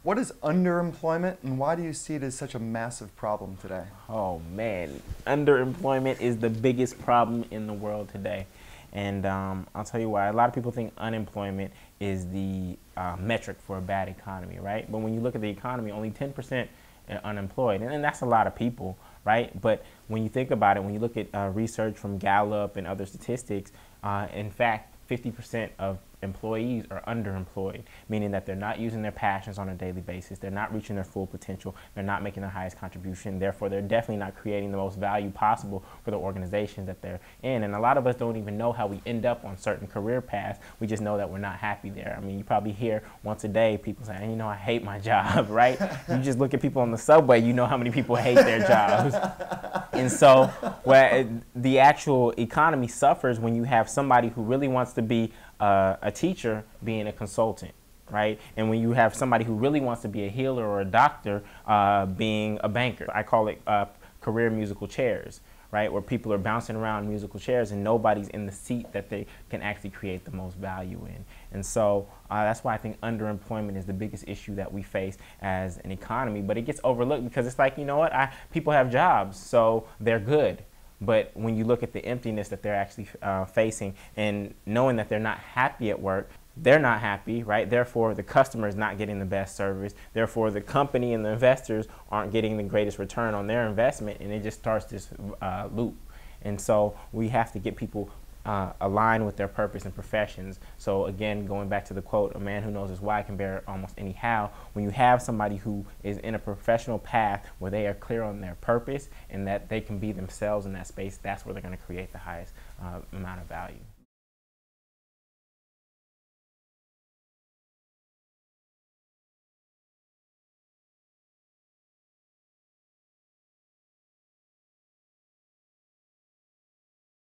What is underemployment, and why do you see it as such a massive problem today? Oh man, underemployment is the biggest problem in the world today. And I'll tell you why. A lot of people think unemployment is the metric for a bad economy, right? But when you look at the economy, only 10% are unemployed. And that's a lot of people, right? But when you think about it, when you look at research from Gallup and other statistics, in fact, 50% of employees are underemployed, meaning that they're not using their passions on a daily basis. They're not reaching their full potential. They're not making their highest contribution. Therefore, they're definitely not creating the most value possible for the organizations that they're in. And a lot of us don't even know how we end up on certain career paths. We just know that we're not happy there. I mean, you probably hear once a day people saying, you know, I hate my job, right? You just look at people on the subway, you know how many people hate their jobs. And so where the actual economy suffers when you have somebody who really wants to be a teacher being a consultant, right? And when you have somebody who really wants to be a healer or a doctor being a banker. I call it career musical chairs, right? Where people are bouncing around musical chairs and nobody's in the seat that they can actually create the most value in. And so that's why I think underemployment is the biggest issue that we face as an economy. But it gets overlooked because it's like, you know what, people have jobs, so they're good. But when you look at the emptiness that they're actually facing and knowing that they're not happy at work, they're not happy, right? Therefore, the customer is not getting the best service. Therefore, the company and the investors aren't getting the greatest return on their investment, and it just starts this loop. And so we have to get people aligned with their purpose and professions. So again, going back to the quote, a man who knows his why can bear almost any how. When you have somebody who is in a professional path where they are clear on their purpose and that they can be themselves in that space, that's where they're going to create the highest amount of value.